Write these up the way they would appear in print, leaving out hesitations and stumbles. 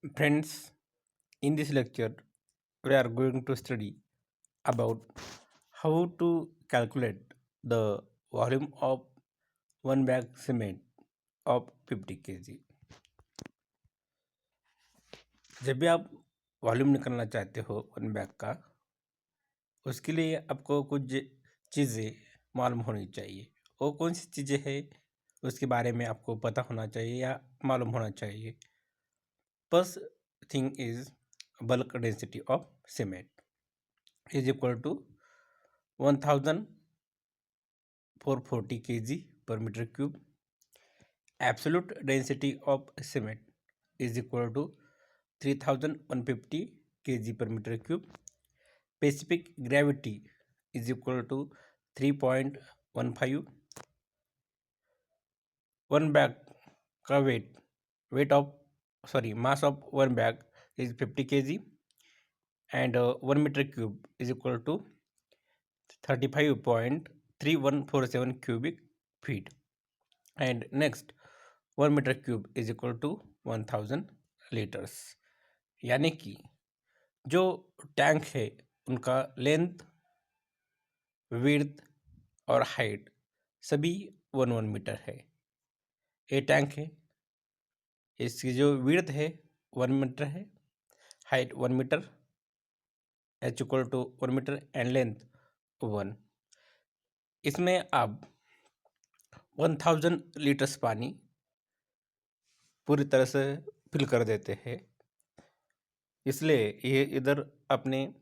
Friends, in this lecture, we are going to study about how to calculate the volume of one bag cement of 50 kg. जब भी आप volume निकालना चाहते हो one bag का, उसके लिए आपको कुछ चीज़ें मालूम होनी चाहिए। वो कौन सी चीज़ें हैं उसके बारे में आपको पता होना चाहिए या मालूम होना चाहिए। First thing is bulk density of cement is equal to 1440 kg per meter cube. Absolute density of cement is equal to 3150 kg per meter cube. Specific gravity is equal to 3.15. One bag का mass of one bag is 50 kg and 1 meter cube is equal to 35.3147 cubic feet. And next 1 meter cube is equal to 1000 liters. यानी कि जो tank है उनका length, width और height सभी 1 metre है। ये टैंक है, इसकी जो विड्थ है 1 मीटर है, height 1 metre, h equal to 1 metre and length 1। इसमें आप 1000 लीटर्स पानी पूरी तरह से फिल कर देते हैं, इसलिए ये इधर अपने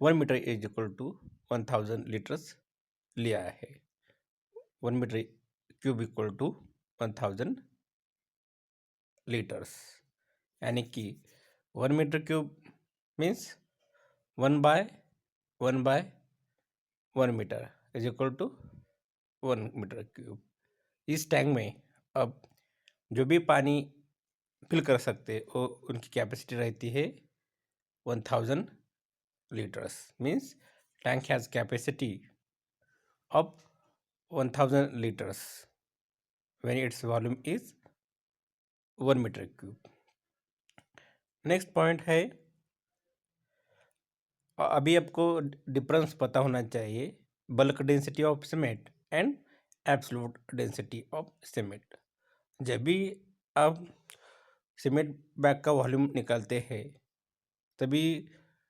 1 metre is equal to 1000 litres लिया है। 1 metre cube equal to 1000 litres, यानी कि 1 metre cube means 1 metre is equal to 1 metre cube. इस टैंक में अब जो भी पानी फिल कर सकते वो उनकी कैपेसिटी रहती है 1000 liters. Means tank has capacity of 1000 liters when its volume is 1 meter cube. Next point है, अभी आपको डिफरेंस पता होना चाहिए bulk density of cement and absolute density of cement. जब भी आप सीमेंट बैग का वॉल्यूम निकालते हैं तभी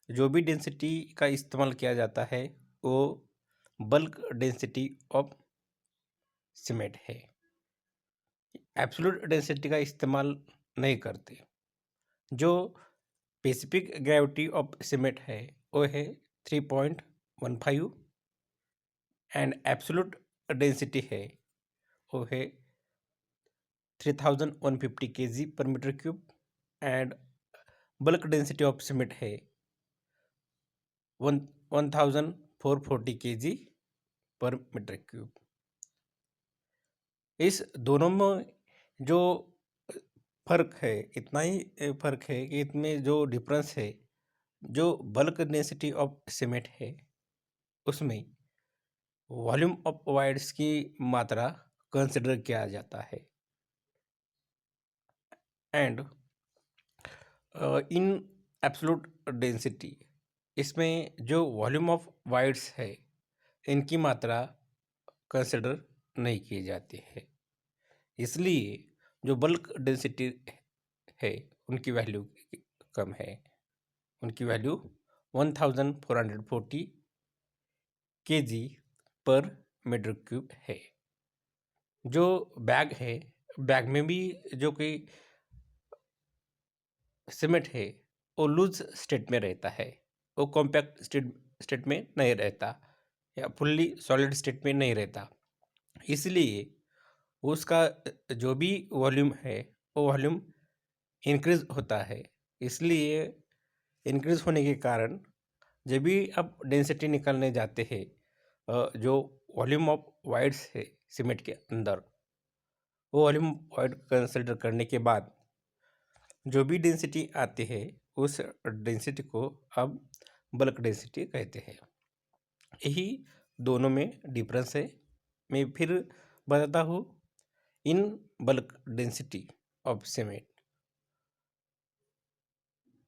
जो भी डेंसिटी का इस्तेमाल किया जाता है वो बल्क डेंसिटी ऑफ सीमेंट है। एब्सोल्यूट डेंसिटी का इस्तेमाल नहीं करते। जो स्पेसिफिक ग्रेविटी ऑफ सीमेंट है वो है 3.15 एंड एब्सोल्यूट डेंसिटी है वो है 3150 kg per metre cube and bulk density of cement है 1440 kg पर मीटर क्यूब। इस दोनों में जो फर्क है, इतना ही फर्क है कि इसमें जो डिफरेंस है, जो बल्क डेंसिटी ऑफ सीमेंट है उसमें वॉल्यूम ऑफ वाइड्स की मात्रा कंसिडर किया जाता है एंड इन एब्सोल्यूट डेंसिटी इसमें जो वॉल्यूम ऑफ वाइड्स है इनकी मात्रा कंसिडर नहीं की जाती है। इसलिए जो बल्क डेंसिटी है उनकी वैल्यू कम है, उनकी value 1440 kg per metre cube है। जो बैग है, बैग में भी जो कि सीमेंट है वो लूज स्टेट में रहता है, वो कॉम्पैक्ट स्टेट में नहीं रहता या फुल्ली सॉलिड स्टेट में नहीं रहता। इसलिए उसका जो भी वॉल्यूम है वो वॉल्यूम इंक्रीज होता है। इसलिए इंक्रीज होने के कारण जब भी आप डेंसिटी निकालने जाते हैं, जो वॉल्यूम ऑफ वाइड्स है सीमेंट के अंदर, वो वॉल्यूम वाइड कंसिडर करने के बाद जो भी डेंसिटी आती है उस डेंसिटी को अब बल्क डेंसिटी कहते हैं। यही दोनों में डिफरेंस है। मैं फिर बताता हूँ, in bulk density of cement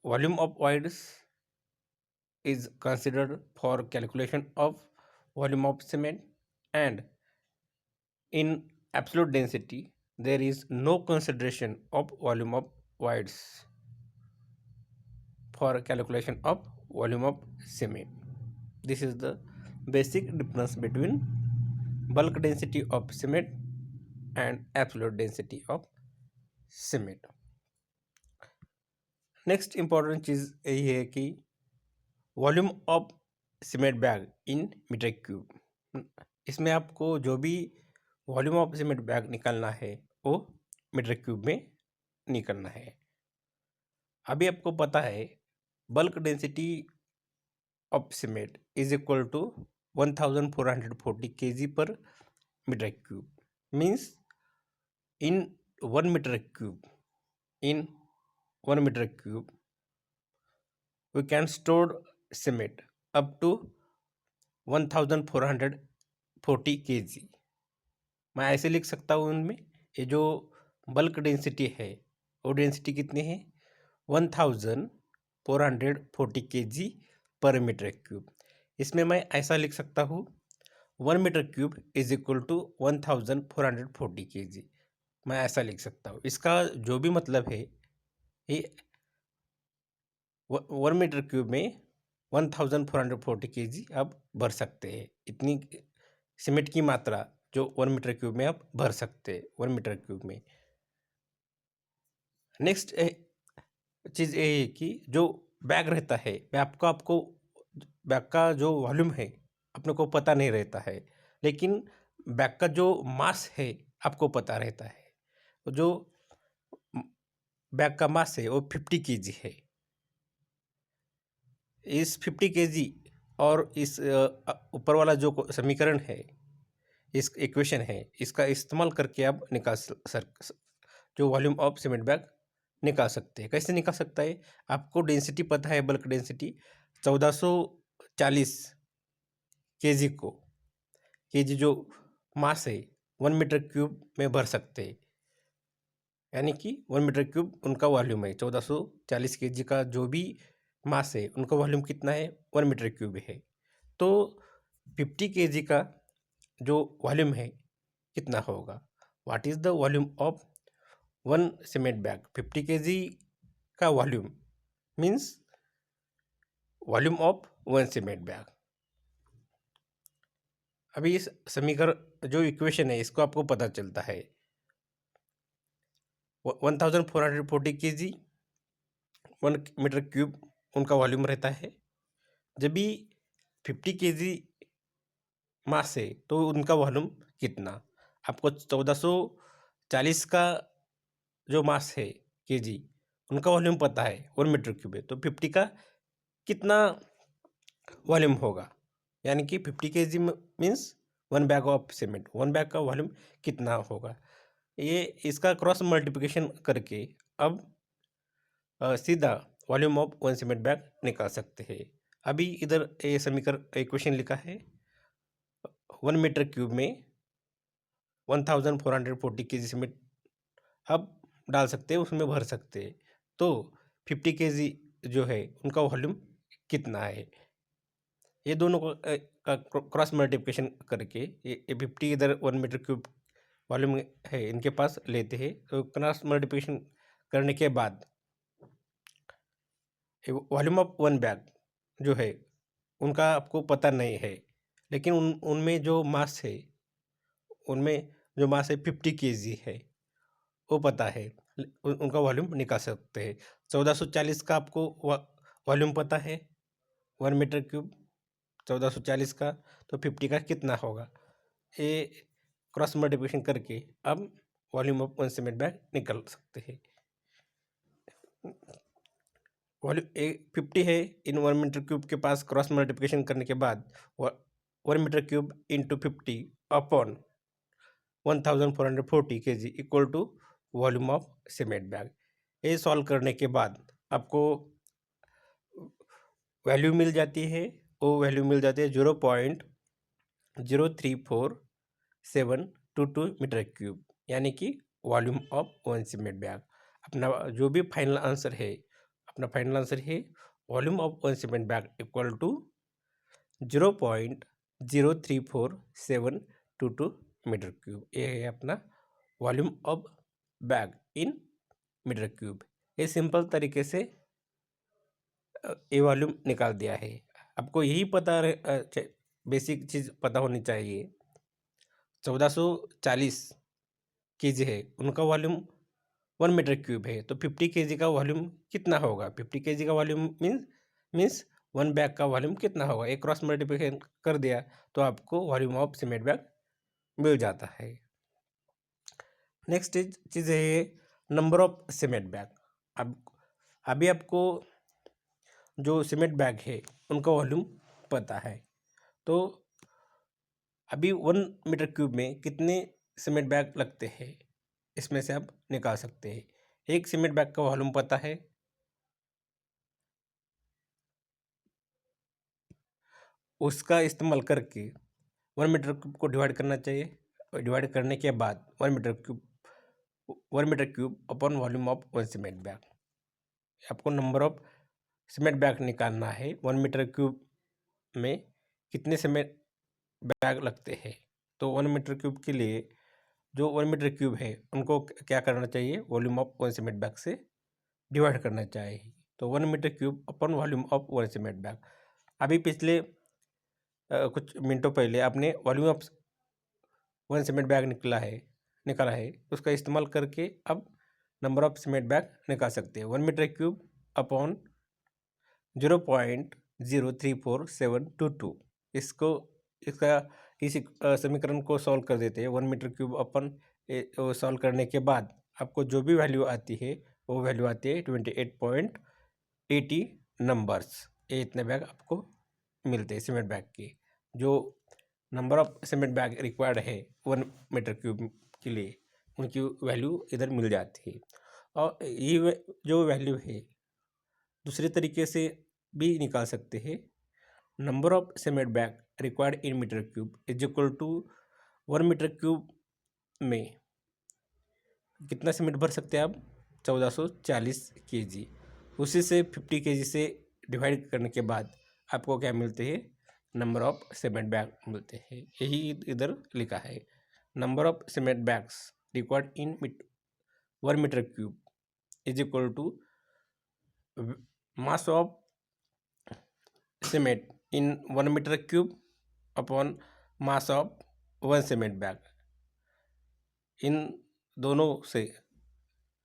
volume of voids is considered for calculation of volume of cement, and in absolute density there is no consideration of volume of voids for calculation of volume of cement. This is the basic difference between bulk density of cement and absolute density of cement. Next important चीज़ यही है कि volume of cement bag in metre cube. इसमें आपको जो भी volume of cement bag निकालना है वो मीटर क्यूब में निकालना है। अभी आपको पता है bulk density of cement is equal to 1440 kg per metre cube. Means in 1 metre cube we can store cement up to 1440 kg। मैं ऐसे लिख सकता हूँ उनमें ये जो बल्क डेंसिटी है वो डेंसिटी कितनी है 1440 kg पर मीटर क्यूब। इसमें मैं ऐसा लिख सकता हूँ 1 metre cube is equal to 1440 kg। मैं ऐसा लिख सकता हूँ। इसका जो भी मतलब है ये 1 मीटर क्यूब में 1440 kg आप भर सकते हैं। इतनी सीमेंट की मात्रा जो 1 मीटर क्यूब में आप भर सकते हैं 1 मीटर क्यूब में। नेक्स्ट चीज़ ये है कि जो बैग रहता है आपको बैग का जो वॉल्यूम है अपने को पता नहीं रहता है, लेकिन बैग का जो मास है आपको पता रहता है। जो बैग का मास है वो 50 kg है। इस 50 kg और इस ऊपर वाला जो समीकरण है, इस इक्वेशन है, इसका इस्तेमाल करके आप जो वॉल्यूम ऑफ सीमेंट बैग निकाल सकते हैं। कैसे निकाल सकता है? आपको डेंसिटी पता है, बल्क डेंसिटी 1440 kg को kg जो मास है 1 मीटर क्यूब में भर सकते हैं। यानी कि 1 मीटर क्यूब उनका वॉल्यूम है। 1440 kg का जो भी मास है उनका वॉल्यूम कितना है 1 मीटर क्यूब है। तो 50 kg का जो वॉल्यूम है कितना होगा? What is the volume of 1 cement bag? 50 kg का volume means volume of 1 cement bag. अभी इस समीकरण जो इक्वेशन है इसको आपको पता चलता है 1440 kg 1 मीटर क्यूब उनका वॉल्यूम रहता है। जब भी 50 kg मास है तो उनका वॉल्यूम कितना? आपको 1440 का जो मास है kg उनका वॉल्यूम पता है 1 मीटर क्यूब है, तो 50 का कितना वॉल्यूम होगा? यानी कि 50 kg means 1 bag of cement, 1 bag का वॉल्यूम कितना होगा? ये इसका क्रॉस मल्टीप्लिकेशन करके अब सीधा वॉल्यूम ऑफ 1 सीमेंट बैग निकाल सकते हैं। अभी इधर ये समीकरण इक्वेशन लिखा है 1 मीटर क्यूब में 1440 kg सीमेंट अब डाल सकते हैं, उसमें भर सकते हैं। तो 50 kg जो है उनका वॉल्यूम कितना है? ये दोनों को क्रॉस मल्टीप्लिकेशन करके ये 50 इधर 1 मीटर क्यूब वॉल्यूम है इनके पास लेते हैं। तो क्रॉस मल्टीप्लिकेशन करने के बाद वॉल्यूम ऑफ 1 बैग जो है उनका आपको पता नहीं है, लेकिन उनमें जो मास है 50 kg है वो पता है। उनका वॉल्यूम निकाल सकते हैं। 1440 का आपको वॉल्यूम पता है 1 मीटर क्यूब 1440 का, तो 50 का कितना होगा? ये क्रॉस मल्टीप्लिकेशन करके अब वॉल्यूम ऑफ 1 सीमेंट बैग निकाल सकते हैं। वॉल्यूम 50 है, इन 1 मीटर क्यूब के पास क्रॉस मल्टीप्लिकेशन करने के बाद 1 metre cube into 50 upon 1440 kg equal to volume of cement bag. ये सॉल्व करने के बाद आपको वैल्यू मिल जाती है, वो वैल्यू मिल जाती है 0.03472 मीटर क्यूब, यानी कि वॉल्यूम ऑफ 1 सीमेंट बैग। अपना जो भी फाइनल आंसर है अपना फाइनल आंसर है volume of one cement bag equal to 0.03472 metre cube. ये है अपना volume of bag in metre cube. ये सिंपल तरीके से ये वॉल्यूम निकाल दिया है। आपको यही पता बेसिक चीज़ पता होनी चाहिए। 1440 केजी है, उनका वॉल्यूम 1 मीटर क्यूब है, तो 50 केजी का वॉल्यूम कितना होगा? 50 केजी का वॉल्यूम मीन्स 1 बैग का वॉल्यूम कितना होगा? एक क्रॉस मल्टीप्लिकेशन कर दिया तो आपको वॉल्यूम ऑफ सीमेंट बैग मिल जाता है। नेक्स्ट चीज़ है नंबर ऑफ सीमेंट बैग। अब अभी आपको जो सीमेंट बैग है उनका वॉल्यूम पता है, तो अभी 1 मीटर क्यूब में कितने सीमेंट बैग लगते हैं इसमें से आप निकाल सकते हैं। एक सीमेंट बैग का वॉल्यूम पता है, उसका इस्तेमाल करके 1 मीटर क्यूब को डिवाइड करना चाहिए। डिवाइड करने के बाद 1 metre cube upon volume of 1 cement bag. आपको नंबर ऑफ सीमेंट बैग निकालना है 1 मीटर क्यूब में कितने सीमेंट बैग लगते हैं। तो 1 मीटर क्यूब के लिए जो 1 मीटर क्यूब है उनको क्या करना चाहिए? वॉल्यूम ऑफ 1 सीमेंट बैग से डिवाइड करना चाहिए। तो 1 metre cube upon volume of 1 cement bag. अभी पिछले कुछ मिनटों पहले आपने वॉल्यूम ऑफ 1 सीमेंट बैग निकाला है, उसका इस्तेमाल करके अब नंबर ऑफ सीमेंट बैग निकाल सकते हैं। 1 मीटर क्यूब अपॉन 0.03472। इसका इस समीकरण को सॉल्व कर देते हैं। 1 मीटर क्यूब अपन सॉल्व करने के बाद आपको जो भी वैल्यू आती है वो वैल्यू आती है 28.80 नंबर्स। ये इतने बैग आपको मिलते हैं सीमेंट बैग के। जो number of cement bag required है 1 मीटर क्यूब के लिए, उनकी वैल्यू इधर मिल जाती है। और ये जो वैल्यू है दूसरे तरीके से भी निकाल सकते हैं। Number of cement bag required in metre cube is equal to 1 metre cube में कितना सीमेंट भर सकते हैं आप? 1440 केजी। उसी से 50 केजी से डिवाइड करने के बाद आपको क्या मिलते हैं? नंबर ऑफ सीमेंट बैग मिलते हैं। यही इधर लिखा है, number of cement bags required in 1 metre cube is equal to mass of cement in 1 metre cube upon mass of 1 cement bag. इन दोनों से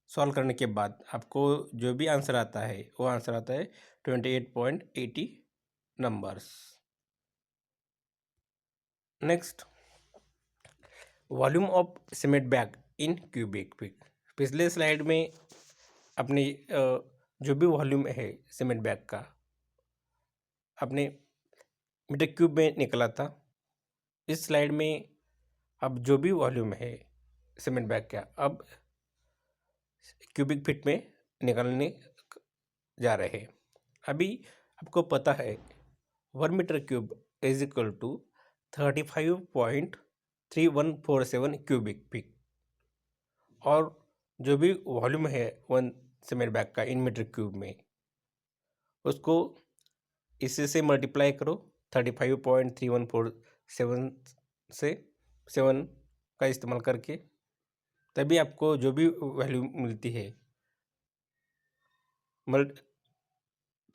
सॉल्व करने के बाद आपको जो भी आंसर आता है वो आंसर आता है 28.80 numbers. Next, volume of cement bag in cubic feet. पिछले स्लाइड में अपने जो भी वॉल्यूम है सीमेंट बैग का अपने मीटर क्यूब में निकला था। इस स्लाइड में अब जो भी वॉल्यूम है सीमेंट बैग का अब क्यूबिक फीट में निकालने जा रहे हैं। अभी आपको पता है 1 metre cube is equal to 35.3147 cubic feet. और जो भी वॉल्यूम है 1 सीमेंट बैग का इन मीटर क्यूब में, उसको इसी से मल्टीप्लाई करो 35.3147 से 7 का इस्तेमाल करके, तभी आपको जो भी वैल्यू मिलती है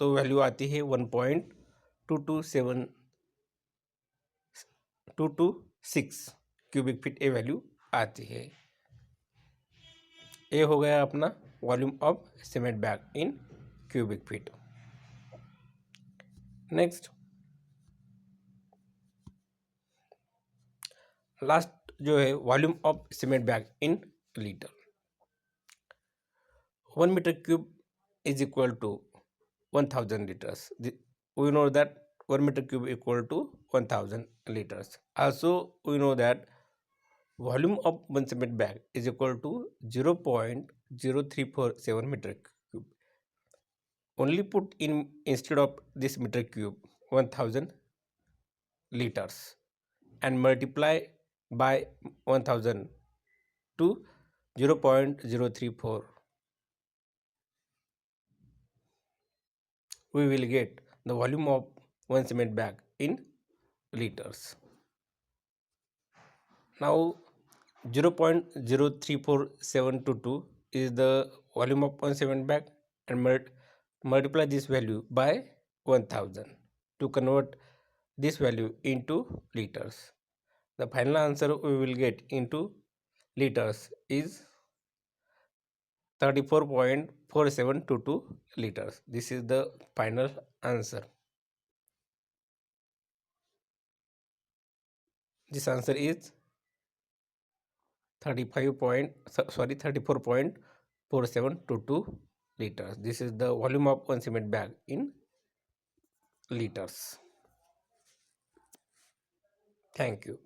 तो वैल्यू आती है 1.227226 क्यूबिक फीट। ये वैल्यू आती है। ये हो गया अपना volume of cement bag in cubic feet. Next, last जो है volume of cement bag in litre. 1 metre cube is equal to 1000 liters. We know that 1 meter cube equal to 1000 liters. Also, we know that volume of 1 cement bag is equal to 0.0347 meter cube. Only put in instead of this meter cube 1000 liters and multiply by 1000 to 0.034. we will get the volume of one cement bag in liters. Now 0.034722 is the volume of one cement bag, and multiply this value by 1000 to convert this value into liters. The final answer we will get into liters is 34.4722 liters. This is the final answer. This answer is 34.4722 liters. This is the volume of one cement bag in liters. Thank you.